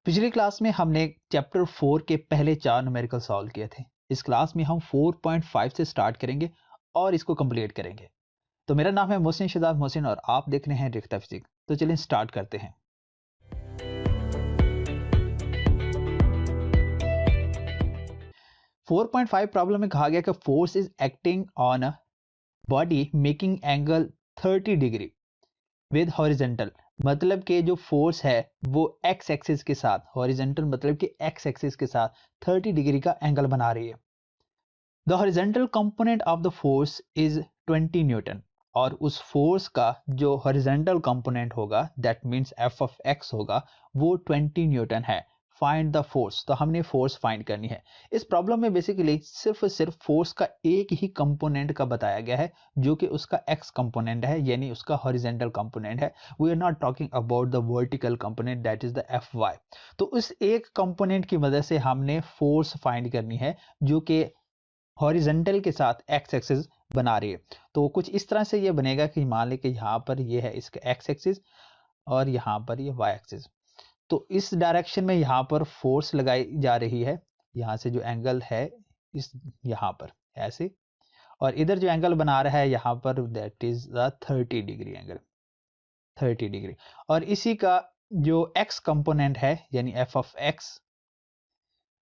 पिछली क्लास में हमने चैप्टर 4 के पहले 4 न्यूमेरिकल सॉल्व किए थे। इस क्लास में हम 4.5 से स्टार्ट करेंगे और इसको कंप्लीट करेंगे। तो मेरा नाम है मोहसिन शहजाद मोहसिन और आप देख रहे हैं रिख्ता फिजिक्स। तो चलिए स्टार्ट करते हैं। फोर पॉइंट फाइव प्रॉब्लम में कहा गया कि force is acting on a body making angle 30 degree with horizontal. मतलब कि जो फोर्स है वो एक्स एक्सिस के साथ, हॉरिजेंटल मतलब कि एक्स एक्सिस के साथ 30 डिग्री का एंगल बना रही है। The horizontal component of the force is 20 Newton. और उस फोर्स का जो हॉरिजेंटल कंपोनेंट होगा that means F of x होगा वो 20 न्यूटन है। Find the force. तो हमने फोर्स फाइंड करनी है। इस प्रॉब्लम में बेसिकली सिर्फ फोर्स का एक ही कंपोनेंट का बताया गया है जो कि उसका एक्स कंपोनेंट है, यानी उसका हॉरिजेंटल कंपोनेंट है। We are not talking about the vertical component that is the F Y. तो उस एक कंपोनेंट की मदद से हमने फोर्स फाइंड करनी है जो कि हॉरिजेंटल के साथ एक्स एक्सिस बना रही है। तो कुछ इस तरह से ये बनेगा कि मान लें कि यहाँ पर ये है इसका एक्स एक्सिस और यहाँ पर ये वाई एक्सिस। तो इस डायरेक्शन में यहाँ पर फोर्स लगाई जा रही है, यहाँ से जो एंगल है इस यहाँ पर ऐसे, और इधर जो एंगल बना रहा है यहाँ पर that is the 30 degree angle, 30 degree. और इसी का जो एक्स कंपोनेंट है यानी एफ ऑफ एक्स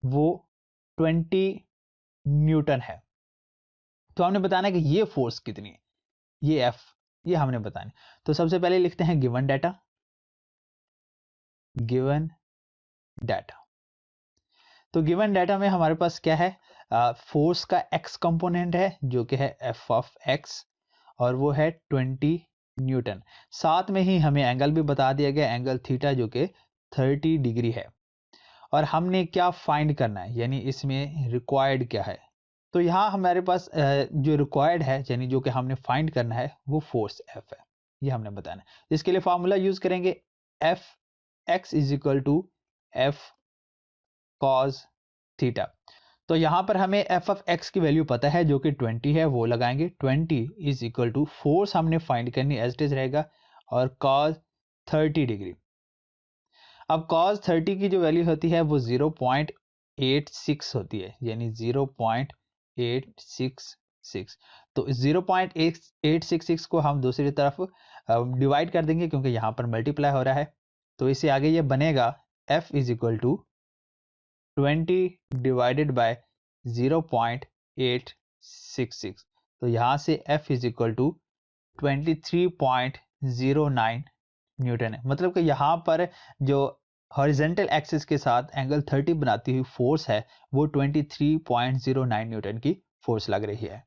वो 20 न्यूटन है। तो हमने बताना है कि ये फोर्स कितनी है, ये एफ, ये हमने बताना। तो सबसे पहले लिखते हैं गिवन डाटा, गिवन डाटा। तो गिवन डाटा में हमारे पास क्या है, फोर्स का एक्स कंपोनेंट है जो कि है एफ ऑफ एक्स और वो है 20 न्यूटन। साथ में ही हमें एंगल भी बता दिया गया, एंगल थीटा जो कि 30 डिग्री है। और हमने क्या फाइंड करना है, यानी इसमें रिक्वायर्ड क्या है। तो यहाँ हमारे पास जो रिक्वायर्ड है यानी जो कि हमने फाइंड करना है वो फोर्स एफ है, ये हमने बताना है। इसके लिए फॉर्मूला यूज करेंगे F X is equal to F cos theta. तो यहाँ पर हमें एफ ऑफ एक्स की वैल्यू पता है जो कि 20 है, वो लगाएंगे। 20 इज इक्वल टू फोर्स हमने फाइंड करनी एज इट इज रहेगा और कॉस 30 डिग्री। अब cos 30 की जो वैल्यू होती है वो 0.86 होती है, यानी 0.866। तो 0.866 को हम दूसरी तरफ डिवाइड कर देंगे क्योंकि यहाँ पर मल्टीप्लाई हो रहा है। तो इससे आगे ये बनेगा f is equal to 20 divided by 0.866। तो यहाँ से f is equal to 23.09 newton है। मतलब कि यहाँ पर जो हॉरिजेंटल एक्सिस के साथ एंगल 30 बनाती हुई फोर्स है वो 23.09 न्यूटन की फोर्स लग रही है।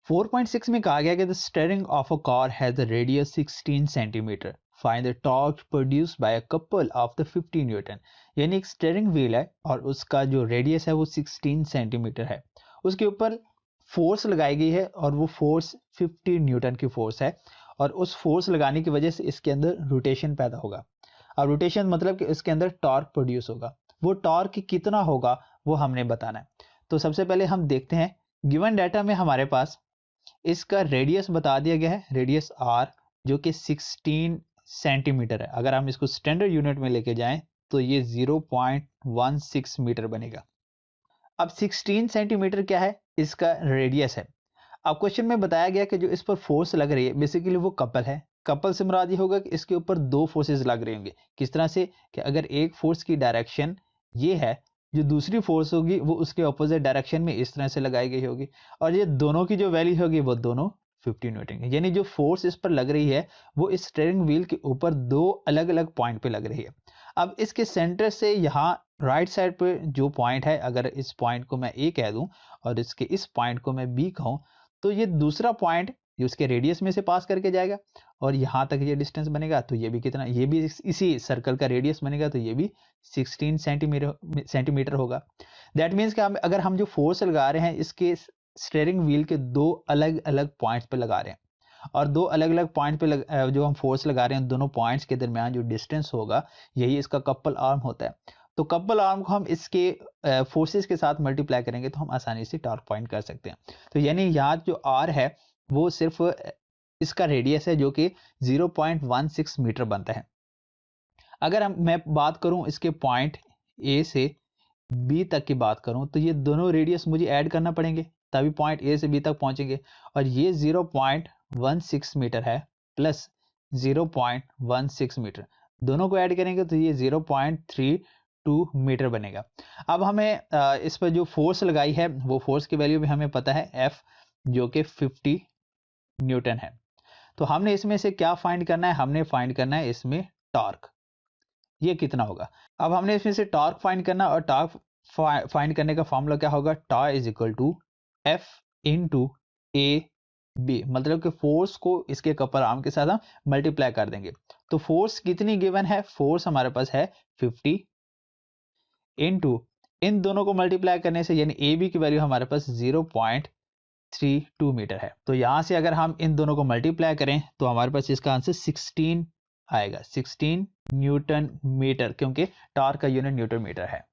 4.6 में कहा गया कि the steering of a car has the radius 16 centimetre. Find the torque produced by a couple of the 50 Newton. यानी एक स्टीयरिंग व्हील है और उसका जो रेडियस है वो 16 सेंटीमीटर है। उसके ऊपर फोर्स लगाई गई है और वो फोर्स 50 न्यूटन की फोर्स है। और उस फोर्स लगाने की वजह से इसके अंदर रोटेशन पैदा होगा। अब रोटेशन मतलब कि इसके अंदर टॉर्क प्रोड्यूस होगा। वो टॉर्क कितना होगा वो हमने बताना है। तो सबसे पहले हम देखते हैं गिवन डाटा में हमारे पास इसका रेडियस बता दिया गया है, रेडियस आर जो कि 16 सेंटीमीटर है। अगर हम इसको स्टैंडर्ड यूनिट में लेके जाएं तो ये 0.16 मीटर बनेगा। अब 16 सेंटीमीटर क्या है, इसका रेडियस है। अब क्वेश्चन में बताया गया कि जो इस पर फोर्स लग रही है बेसिकली वो कपल है। कपल से मुराद ये होगा कि इसके ऊपर दो फोर्सेस लग रहे होंगे। किस तरह से कि अगर एक फोर्स की डायरेक्शन ये है, जो दूसरी फोर्स होगी वो उसके ऑपोजिट डायरेक्शन में इस तरह से लगाई गई होगी, और ये दोनों की जो वैल्यू होगी वो दोनों 50 न्यूटन है। यानी जो फोर्स इस पर लग रही है वो इस स्टीयरिंग व्हील के ऊपर दो अलग अलग पॉइंट पे लग रही है। अब इसके सेंटर से यहाँ राइट साइड पे जो पॉइंट है, अगर इस पॉइंट को मैं ए कह दूं और इसके इस पॉइंट को मैं बी कहूं, तो ये दूसरा पॉइंट ये उसके रेडियस में से पास करके जाएगा और यहाँ तक ये डिस्टेंस बनेगा। तो ये भी कितना, ये भी इसी सर्कल का रेडियस बनेगा, तो ये भी 16 सेंटीमीटर होगा। दैट मीन्स कि अगर हम जो फोर्स लगा रहे हैं इसके स्टीयरिंग व्हील के दो अलग अलग पॉइंट्स पे लगा रहे हैं, और दो अलग अलग पॉइंट पे जो हम फोर्स लगा रहे हैं दोनों पॉइंट्स के दरमियान जो डिस्टेंस होगा यही इसका कपल आर्म होता है। तो कपल आर्म को हम इसके फोर्सेस के साथ मल्टीप्लाई करेंगे तो हम आसानी से टॉर्क फाइंड कर सकते हैं। तो यानी यहाँ जो आर है वो सिर्फ इसका रेडियस है जो कि 0.16 मीटर बनता है। अगर मैं बात करूं इसके पॉइंट ए से बी तक की बात करूं तो ये दोनों रेडियस मुझे ऐड करना पड़ेंगे, तभी पॉइंट ए से बी तक पहुंचेंगे। और ये 0.16 मीटर है प्लस 0.16 मीटर, दोनों को ऐड करेंगे तो ये 0.32 मीटर बनेगा। अब हमें इस पर जो फोर्स लगाई है वो फोर्स की वैल्यू भी हमें पता है, एफ, जो कि 50 न्यूटन है। तो हमने इसमें से क्या फाइंड करना है, हमने फाइंड करना है इसमें टॉर्क, ये कितना होगा। अब हमने इसमें से टॉर्क फाइंड करना, और टॉर्क फाइंड करने का फॉर्मूला क्या होगा, tau is equal to F into A B, मतलब कि फोर्स को इसके कपर आर्म के साथ हम मल्टीप्लाई कर देंगे। तो फोर्स कितनी गिवन है, फोर्स हमारे पास है 50 इंटू इन दोनों को मल्टीप्लाई करने से यानी ए बी की वैल्यू हमारे पास 0.32 मीटर है। तो यहां से अगर हम इन दोनों को मल्टीप्लाई करें तो हमारे पास इसका आंसर 16 आएगा, 16 न्यूटन मीटर, क्योंकि टॉर्क का यूनिट न्यूटन मीटर है।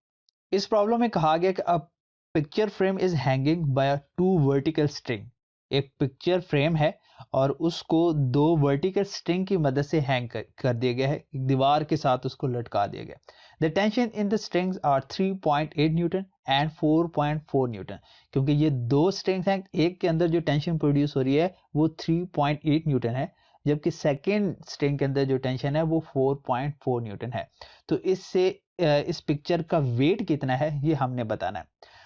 इस प्रॉब्लम में कहा गया कि a picture frame is hanging by two vertical string, एक पिक्चर फ्रेम है और उसको दो वर्टिकल स्ट्रिंग की मदद से हैंग कर दिया गया है, दीवार के साथ उसको लटका दिया गया। The tension in the strings are 3.8 newton and 4.4 newton, क्योंकि ये दो स्ट्रिंग्स हैं, एक के अंदर जो टेंशन प्रोड्यूस हो रही है वो 3.8 न्यूटन है, जबकि सेकेंड स्ट्रिंग के अंदर जो टेंशन है वो 4.4 न्यूटन है। तो इससे इस पिक्चर का वेट कितना है ये हमने बताना है।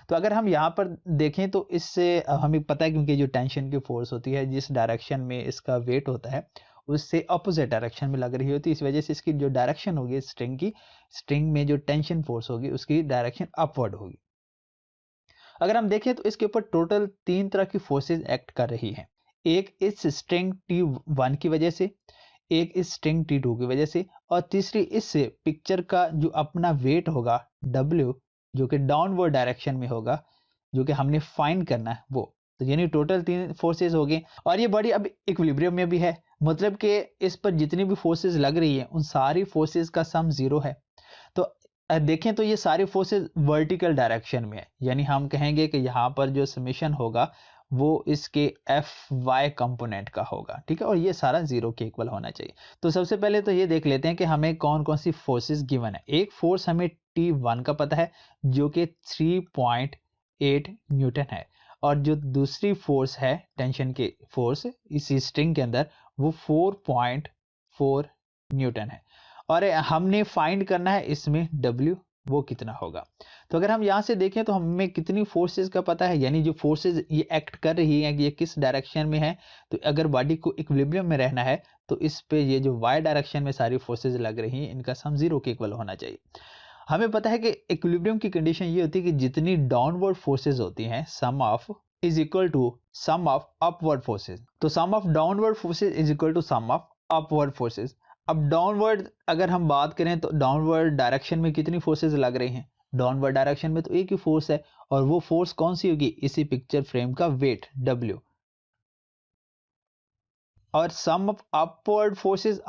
तो अगर हम यहाँ पर देखें तो इससे हमें पता है, क्योंकि जो टेंशन की फोर्स होती है जिस डायरेक्शन में इसका वेट होता है उससे अपोजिट डायरेक्शन में लग रही होती है, इस वजह से इसकी जो डायरेक्शन होगी स्ट्रिंग की, स्ट्रिंग में जो टेंशन फोर्स होगी उसकी डायरेक्शन अपवर्ड होगी। अगर हम देखें तो इसके ऊपर टोटल 3 तरह की फोर्सेज एक्ट कर रही हैं, एक इस स्ट्रिंग T1 की वजह से, एक इस स्ट्रिंग T2 की वजह से, और तीसरी इससे पिक्चर का जो अपना वेट होगा W, जो कि डाउनवर्ड डायरेक्शन में होगा, जो कि हमने फाइंड करना है वो। तो यानी टोटल 3 फोर्सेज हो गए, और ये बॉडी अब इक्विलिब्रियम में भी है, मतलब कि इस पर जितनी भी फोर्सेज लग रही है उन सारी फोर्सेज का सम 0 है। तो देखें तो ये सारी फोर्सेज वर्टिकल डायरेक्शन में है, यानी हम कहेंगे कि यहाँ पर जो समेशन होगा वो इसके एफ वाई कंपोनेंट का होगा, ठीक है, और ये सारा 0 के इक्वल होना चाहिए। तो सबसे पहले तो ये देख लेते हैं कि हमें कौन कौन सी फोर्सेस गिवन है। एक फोर्स हमें T1 का पता है जो कि 3.8 न्यूटन है, और जो दूसरी फोर्स है टेंशन की फोर्स इसी स्ट्रिंग के अंदर वो 4.4 न्यूटन है, और हमने फाइंड करना है इसमें W वो कितना होगा। तो अगर हम यहाँ से देखें तो हमें कितनी फोर्सेस का पता है, यानी जो फोर्सेस ये एक्ट कर रही हैं ये किस डायरेक्शन में है। तो अगर बॉडी को इक्विलिब्रियम में रहना है तो इस पे ये जो y डायरेक्शन में सारी फोर्सेस लग रही हैं इनका सम 0 के इक्वल होना चाहिए। हमें पता है कि इक्विलिब्रियम की कंडीशन ये होती है कि जितनी डाउनवर्ड फोर्सेस होती हैं sum of is equal to sum of upward forces. तो sum of downward forces is equal to sum of upward forces. अब डाउनवर्ड अगर हम बात करें तो डाउनवर्ड डायरेक्शन में कितनी फोर्सेस लग रही हैं, डाउनवर्ड डायरेक्शन में तो एक ही फोर्स है, और वो फोर्स कौन सी होगी, इसी पिक्चर फ्रेम का वेट W। और सम ऑफ अपवर्ड फोर्सेस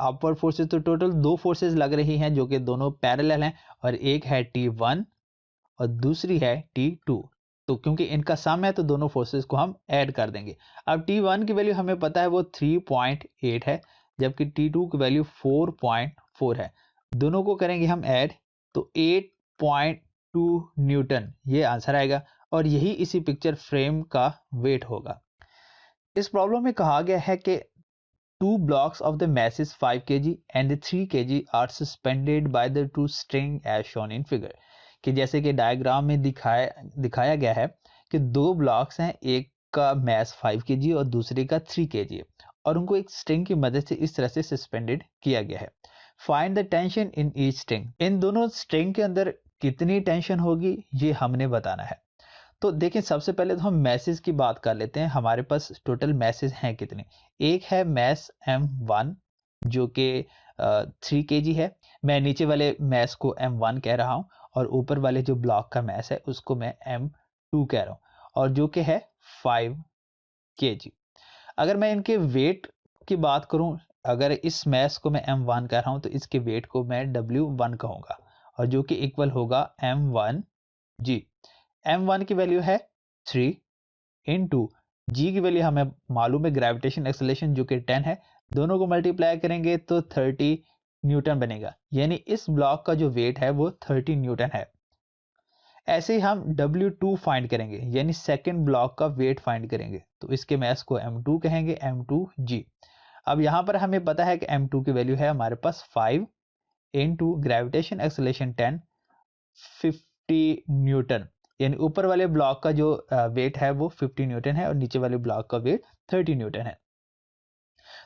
तो टोटल 2 फोर्सेस लग रही हैं जो कि दोनों पैरेलल हैं, और एक है T1 और दूसरी है T2। तो क्योंकि इनका सम है तो दोनों फोर्सेस को हम ऐड कर देंगे। अब T1 की वैल्यू हमें पता है वो 3.8 है, जबकि T2 की वैल्यू 4.4 है। दोनों को करेंगे हम ऐड तो 8.2 न्यूटन ये आंसर आएगा, और यही इसी पिक्चर फ्रेम का वेट होगा। इस प्रॉब्लम में कहा गया है कि two blocks of the masses 5 kg and 3 kg are suspended by the two string as shown in figure, कि जैसे कि डायग्राम में दिखाया गया है कि 2 ब्लॉक्स हैं, एक का मैस 5 kg और दूसरे का 3 kg है, और उनको एक स्ट्रिंग की मदद से इस तरह से सस्पेंडेड किया गया है। Find the tension in each string, इन दोनों स्ट्रिंग के अंदर कितनी टेंशन होगी ये हमने बताना है। तो देखिए सबसे पहले तो हम मैसेज की बात कर लेते हैं, हमारे पास टोटल मैसेज हैं कितने। एक है मैस M1 जो कि 3 kg है, मैं नीचे वाले मैस को M1 कह रहा हूं, और ऊपर वाले जो ब्लॉक का मैस है उसको मैं M2 कह रहा हूं, और जो कि है 5 kg। अगर मैं इनके वेट की बात करूं, अगर इस मैस को मैं M1 कह रहा हूं तो इसके वेट को मैं W1 कहूंगा, और जो कि इक्वल होगा M1G। M1 की वैल्यू है 3 इंटू G की वैल्यू हमें मालूम है ग्रेविटेशन एक्सेलरेशन जो कि 10 है, दोनों को मल्टीप्लाई करेंगे तो 30 न्यूटन बनेगा, यानी इस ब्लॉक का जो वेट है वो 30 न्यूटन है। ऐसे ही हम W2 फाइंड करेंगे, यानी सेकेंड ब्लॉक का वेट फाइंड करेंगे। तो इसके मैस को M2 कहेंगे, M2G। अब यहाँ पर हमें पता है कि M2 की वैल्यू है हमारे पास 5 इंटू ग्रेविटेशन एक्सेलरेशन 10, 50 न्यूटन, यानी ऊपर वाले ब्लॉक का जो वेट है वो 50 न्यूटन है और नीचे वाले ब्लॉक का वेट 30 न्यूटन है।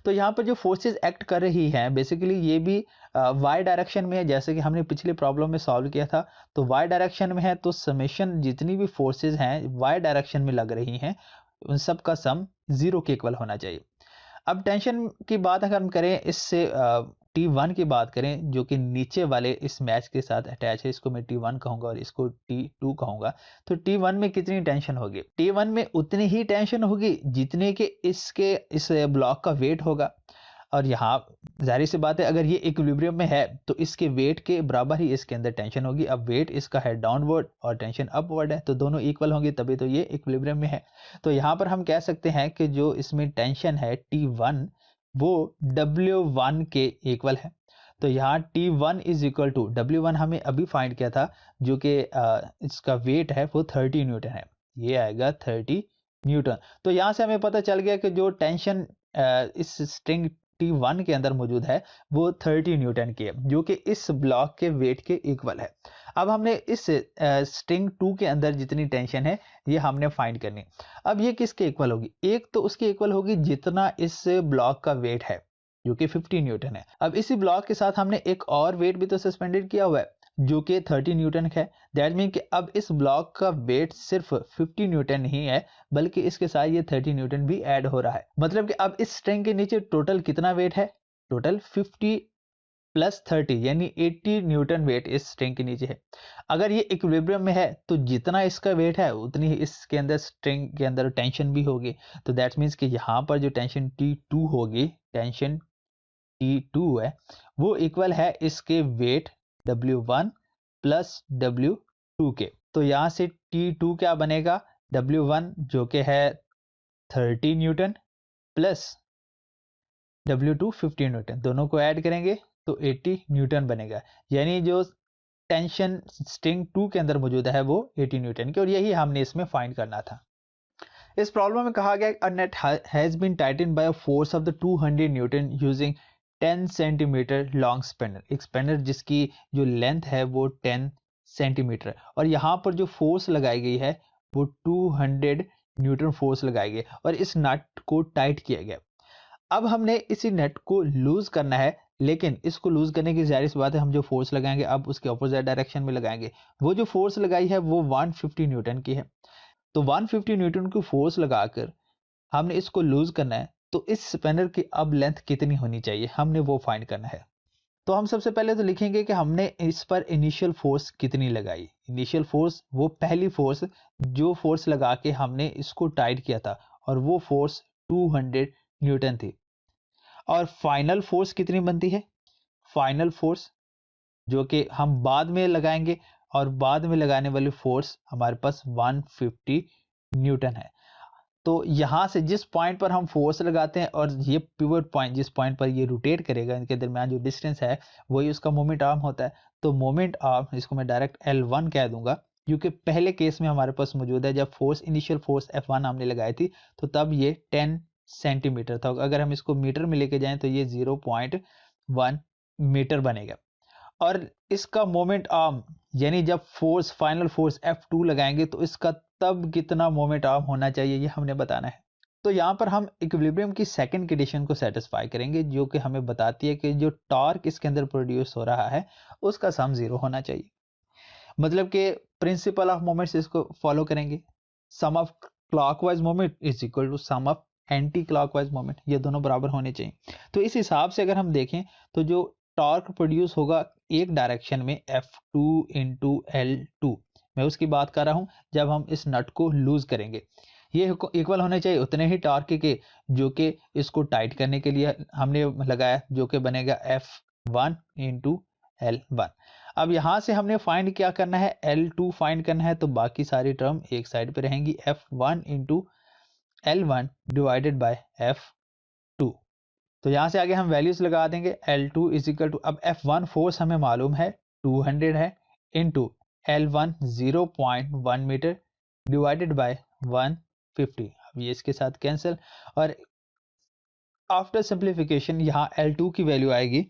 तो यहाँ पर जो फोर्सेस एक्ट कर रही हैं बेसिकली ये भी वाई डायरेक्शन में है, जैसे कि हमने पिछले प्रॉब्लम में सॉल्व किया था। तो वाई डायरेक्शन में है तो समेशन जितनी भी फोर्सेस हैं वाई डायरेक्शन में लग रही हैं उन सब का सम 0 के इक्वल होना चाहिए। अब टेंशन की बात अगर हम करें, इससे T1 की बात करें जो कि नीचे वाले इस मैच के साथ अटैच है, इसको मैं T1 कहूंगा और इसको T2 कहूंगा। तो T1 में कितनी टेंशन होगी? T1 में उतनी ही टेंशन होगी जितने के इसके इस ब्लॉक का वेट होगा। और यहाँ जाहिर सी बात है अगर ये इक्विलिब्रियम में है तो इसके वेट के बराबर ही इसके अंदर टेंशन होगी। अब वेट इसका है डाउनवर्ड और टेंशन अपवर्ड है, तो दोनों इक्वल होंगे तभी तो ये इक्विलिब्रियम में है। तो यहाँ पर हम कह सकते हैं कि जो इसमें टेंशन है T1 वो W1 के इक्वल है। तो यहाँ T1 is equal to W1 हमें अभी फाइंड किया था जो कि इसका वेट है वो 30 न्यूटन है, ये आएगा 30 न्यूटन। तो यहाँ से हमें पता चल गया कि जो टेंशन इस स्ट्रिंग T1 के अंदर मौजूद है वो 30 न्यूटन की है, जो कि इस ब्लॉक के वेट के इक्वल है। अब हमने इस स्ट्रिंग 2 के अंदर जितनी टेंशन है ये हमने फाइंड करनी। अब ये किसके इक्वल होगी? एक तो उसके इक्वल होगी जितना इस ब्लॉक का वेट है जो कि 50 न्यूटन है। अब इसी ब्लॉक के साथ हमने एक और वेट भी तो सस्पेंडेड किया हुआ है जो कि 30 न्यूटन है। दैट मीन कि अब इस ब्लॉक का वेट सिर्फ 50 न्यूटन ही है बल्कि इसके साथ ये 30 न्यूटन भी ऐड हो रहा है। मतलब कि अब इस स्ट्रिंग के नीचे टोटल कितना वेट है? टोटल 50 प्लस 30 यानी 80 न्यूटन वेट इस स्ट्रिंग के नीचे है। अगर ये इक्विलिब्रियम में है तो जितना इसका वेट है उतनी ही इसके अंदर स्ट्रिंग के अंदर टेंशन भी होगी। तो दैट मीन्स कि यहाँ पर जो टेंशन T2 होगी, टेंशन T2 है वो इक्वल है इसके वेट W1 प्लस W2 के। तो यहाँ से T2 क्या बनेगा? W1 जो कि है 30 न्यूटन प्लस W2 50 न्यूटन, दोनों को ऐड करेंगे तो 80 न्यूटन बनेगा। यानी जो टेंशन स्ट्रिंग 2 के अंदर मौजूद है वो 80 न्यूटन की, और यही हमने इसमें फाइंड करना था। इस प्रॉब्लम में कहा गया a nut has been tighten by a force of the 200 newton using 10 centimetre long spanner. एक स्पैनर जिसकी जो लेंथ है वो 10 सेंटीमीटर है और यहाँ पर जो फोर्स लगाई गई है वो 200 न्यूटन फोर्स लगाई गई और इस नट को टाइट किया गया। अब हमने इसी नट को लूज करना है, लेकिन इसको लूज करने की जाहिर सी बात है हम जो फोर्स लगाएंगे अब उसके ऑपोजिट डायरेक्शन में लगाएंगे। वो जो फोर्स लगाई है वो 150 न्यूटन की है। तो 150 न्यूटन की फोर्स लगाकर हमने इसको लूज करना है, तो इस स्पैनर की अब लेंथ कितनी होनी चाहिए हमने वो फाइंड करना है। तो हम सबसे पहले तो लिखेंगे कि हमने इस पर इनिशियल फोर्स कितनी लगाई। इनिशियल फोर्स वो पहली फोर्स जो फोर्स लगा के हमने इसको टाइट किया था और वो फोर्स 200 न्यूटन थी। और फाइनल फोर्स कितनी बनती है? फाइनल फोर्स जो कि हम बाद में लगाएंगे और बाद में लगाने वाली फोर्स हमारे पास 150 न्यूटन है। तो यहाँ से जिस पॉइंट पर हम फोर्स लगाते हैं और ये पिवट पॉइंट जिस पॉइंट पर ये रोटेट करेगा इनके दरमियान जो डिस्टेंस है वही उसका मोमेंट आर्म होता है। तो मोमेंट आर्म इसको मैं डायरेक्ट L1 कह दूंगा क्योंकि पहले केस में हमारे पास मौजूद है जब फोर्स इनिशियल फोर्स F1 हमने लगाई थी तो तब ये 10 सेंटीमीटर था। अगर हम इसको मीटर में लेके जाएं तो ये 0.1 मीटर बनेगा। और इसका मोमेंट आर्म यानी जब फोर्स फाइनल फोर्स F2 लगाएंगे तो इसका तब कितना मोमेंट आर्म होना चाहिए ये हमने बताना है। तो यहाँ पर हम इक्विलिब्रियम की सेकंड कंडीशन को सेटिस्फाई करेंगे जो कि हमें बताती है कि जो टॉर्क इसके अंदर प्रोड्यूस हो रहा है उसका सम 0 होना चाहिए। मतलब कि प्रिंसिपल ऑफ मोमेंट्स इसको फॉलो करेंगे। Sum of clockwise moment is equal to sum of anticlockwise moment, ये दोनों बराबर होने चाहिए। तो इस हिसाब से अगर हम देखें तो जो टॉर्क प्रोड्यूस होगा एक डायरेक्शन में F2 इंटू L2, मैं उसकी बात कर रहा हूं जब हम इस नट को लूज करेंगे, ये इक्वल होने चाहिए उतने ही टॉर्क के जो कि इसको टाइट करने के लिए हमने लगाया जो कि बनेगा F1 इंटू L1। अब यहां से हमने फाइंड क्या करना है? L2 फाइंड करना है, तो बाकी सारी टर्म एक साइड पे रहेंगी। F1 into L1 divided bye F2। तो यहां से आगे हम वैल्यूज लगा देंगे। L2 इज इक्वल टू, अब F1 फोर्स हमें मालूम है 200 है into L1 0.1 metre divided by 150। अब ये इसके साथ कैंसिल, और आफ्टर सिंप्लीफिकेशन यहाँ L2 की वैल्यू आएगी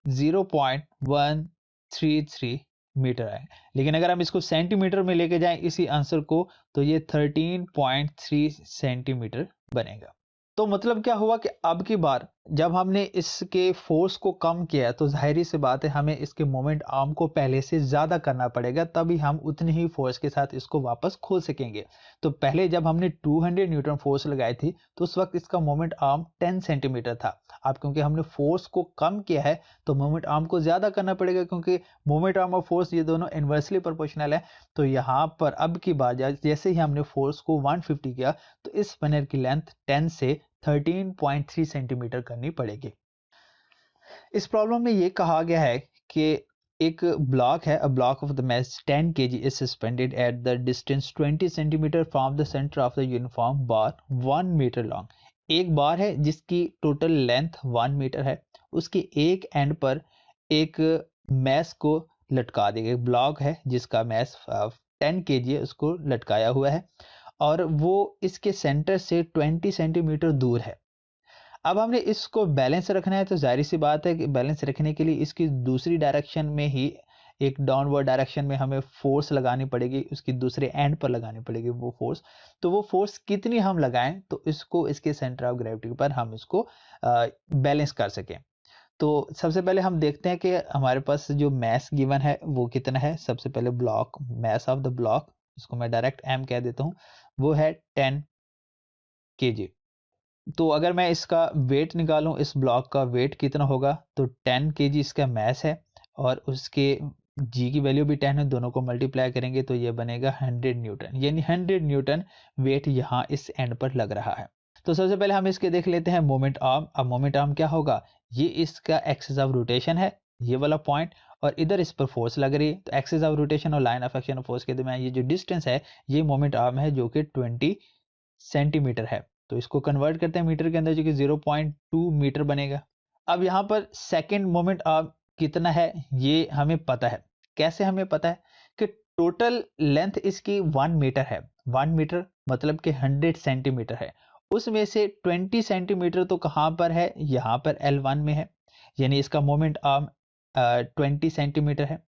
0.133 मीटर है। लेकिन अगर हम इसको सेंटीमीटर में लेके जाएं इसी आंसर को, तो ये 13.3 सेंटीमीटर बनेगा। तो मतलब क्या हुआ कि अब की बार जब हमने इसके फोर्स को कम किया तो जाहिर सी बात है हमें इसके मोमेंट आर्म को पहले से ज्यादा करना पड़ेगा, तभी हम उतनी ही फोर्स के साथ इसको वापस खोल सकेंगे। तो पहले जब हमने 200 न्यूटन फोर्स लगाई थी तो उस वक्त इसका मोमेंट आर्म 10 सेंटीमीटर था। अब क्योंकि हमने फोर्स को कम किया है तो मोमेंट आर्म को ज्यादा करना पड़ेगा, क्योंकि मोमेंट आर्म और फोर्स ये दोनों इनवर्सली प्रोपोर्शनल है। तो यहाँ पर अब की बार जैसे ही हमने फोर्स को 150 किया तो इस स्पैनर की लेंथ 10 से 13.3 सेंटीमीटर करनी पड़ेगी। इस प्रॉब्लम में ये कहा गया है कि एक ब्लॉक है, a block of the mass 10 kg is suspended at the distance 20 centimeter from the center of the uniform bar 1 meter long। एक बार है जिसकी टोटल लेंथ 1 मीटर है, उसके एक एंड पर एक मैस को लटका दिया गया। ब्लॉक है जिसका मैस 10 kg है, उसको लटकाया हुआ है और वो इसके सेंटर से 20 सेंटीमीटर दूर है। अब हमने इसको बैलेंस रखना है, तो जाहिर सी बात है कि बैलेंस रखने के लिए इसकी दूसरी डायरेक्शन में ही एक डाउनवर्ड डायरेक्शन में हमें फोर्स लगानी पड़ेगी, उसकी दूसरे एंड पर लगानी पड़ेगी वो फोर्स। तो वो फोर्स कितनी हम लगाएं तो इसको इसके सेंटर ऑफ ग्रेविटी पर हम इसको बैलेंस कर सकें। तो सबसे पहले हम देखते हैं कि हमारे पास जो मैस गिवन है वो कितना है। सबसे पहले block, mass of the block, इसको मैं डायरेक्ट एम कह देता हूँ, वो है 10 kg। तो अगर मैं इसका वेट निकालूं, इस ब्लॉक का वेट कितना होगा, तो 10 kg इसका मैस है और उसके जी की वैल्यू भी 10 है, दोनों को मल्टीप्लाई करेंगे तो ये बनेगा 100 न्यूटन, यानी 100 न्यूटन वेट यहाँ इस एंड पर लग रहा है। तो सबसे पहले हम इसके देख लेते हैं मोमेंट आर्म। अब मोमेंट आर्म क्या होगा, ये इसका एक्सिस ऑफ रोटेशन है, ये वाला पॉइंट, और इधर इस पर फोर्स लग रही है। तो एक्सिस ऑफ रोटेशन और line of action of force के दरमियान ये जो डिस्टेंस है ये मोमेंट आर्म है, जो कि 20 सेंटीमीटर है। तो इसको कन्वर्ट करते हैं मीटर के अंदर, जो कि 0.2 मीटर बनेगा। अब यहाँ पर सेकेंड मोमेंट आर्म कितना है ये हमें पता है। कैसे हमें पता है कि टोटल लेंथ इसकी 1 मीटर है, 1 मीटर मतलब कि 100 सेंटीमीटर है, उसमें से 20 सेंटीमीटर तो कहाँ पर है, यहाँ पर L1 में है, यानी इसका मोमेंट आर्म 20 सेंटीमीटर है।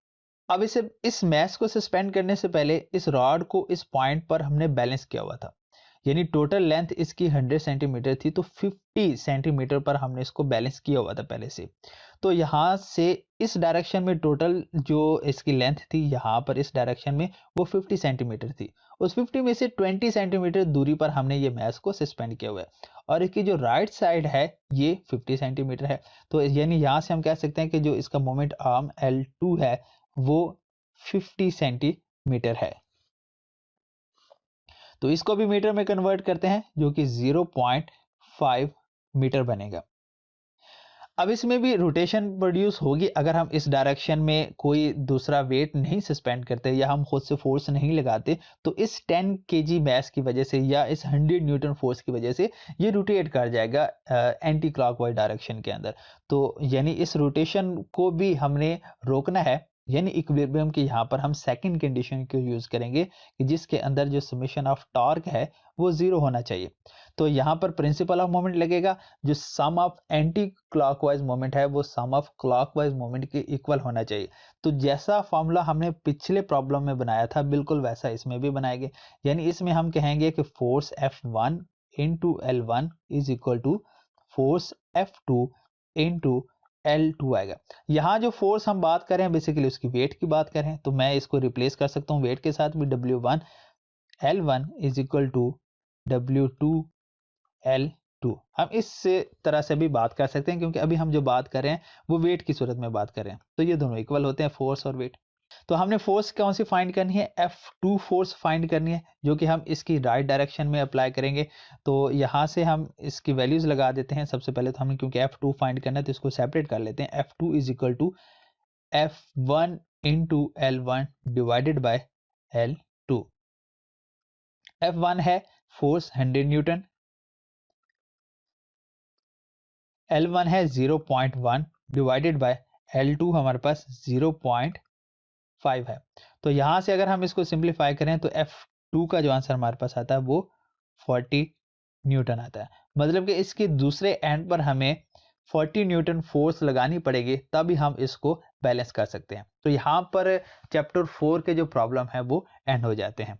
अब इसे इस मैस को सस्पेंड करने से पहले इस रॉड को इस पॉइंट पर हमने बैलेंस किया हुआ था, यानी टोटल लेंथ इसकी 100 सेंटीमीटर थी, तो 50 सेंटीमीटर पर हमने इसको बैलेंस किया हुआ था पहले से। तो यहाँ से इस डायरेक्शन में टोटल जो इसकी लेंथ थी यहाँ पर इस डायरेक्शन में वो 50 सेंटीमीटर थी। उस 50 में से 20 सेंटीमीटर दूरी पर हमने ये मैस को सस्पेंड किया हुआ है, और इसकी जो राइट साइड है ये 50 सेंटीमीटर है। तो यानी यहाँ से हम कह सकते हैं कि जो इसका मोमेंट आर्म L2 है वो 50 सेंटीमीटर है। तो इसको भी मीटर में कन्वर्ट करते हैं, जो कि 0.5 मीटर बनेगा। अब इसमें भी रोटेशन प्रोड्यूस होगी अगर हम इस डायरेक्शन में कोई दूसरा वेट नहीं सस्पेंड करते या हम खुद से फोर्स नहीं लगाते, तो इस 10 kg मैस की वजह से या इस 100 न्यूटन फोर्स की वजह से ये रोटेट कर जाएगा एंटी क्लॉकवाइज डायरेक्शन के अंदर। तो यानी इस रोटेशन को भी हमने रोकना है, यानी इक्विलिब्रियम के यहाँ पर हम सेकंड कंडीशन को यूज करेंगे कि जिसके अंदर जो समेशन ऑफ टॉर्क है वो जीरो होना चाहिए। तो यहाँ पर प्रिंसिपल ऑफ मोमेंट लगेगा, जो सम ऑफ एंटी क्लॉकवाइज मोमेंट है वो सम ऑफ क्लॉकवाइज मोमेंट के इक्वल होना चाहिए। तो जैसा फॉर्मूला हमने पिछले प्रॉब्लम में बनाया था बिल्कुल वैसा इसमें भी बनाएंगे, यानी इसमें हम कहेंगे कि force F1 into L1 is equal to force F2 into L2 आएगा। यहाँ जो फोर्स हम बात करें बेसिकली उसकी वेट की बात करें, तो मैं इसको रिप्लेस कर सकता हूँ वेट के साथ भी, W1 L1 is equal to W2 L2। हम इस तरह से भी बात कर सकते हैं, क्योंकि अभी हम जो बात कर रहे हैं वो वेट की सूरत में बात कर रहे हैं, तो ये दोनों इक्वल होते हैं, फोर्स और वेट। तो हमने फोर्स कौन सी फाइंड करनी है, F2 फोर्स फाइंड करनी है, जो कि हम इसकी राइट डायरेक्शन में अप्लाई करेंगे। तो यहाँ से हम इसकी वैल्यूज लगा देते हैं। सबसे पहले तो हमने क्योंकि F2 फाइंड करना है तो इसको सेपरेट कर लेते हैं। F2 is equal to F1 into L1 divided by L2। F1 है फोर्स 100 न्यूटन, L1 है 0.1 डिवाइडेड बाय L2 हमारे पास 0.5 है। तो यहाँ से अगर हम इसको सिंप्लीफाई करें तो F2 का जो आंसर हमारे पास आता है वो 40 न्यूटन आता है। मतलब कि इसके दूसरे एंड पर हमें 40 न्यूटन फोर्स लगानी पड़ेगी, तभी हम इसको बैलेंस कर सकते हैं। तो यहाँ पर चैप्टर 4 के जो प्रॉब्लम है वो एंड हो जाते हैं।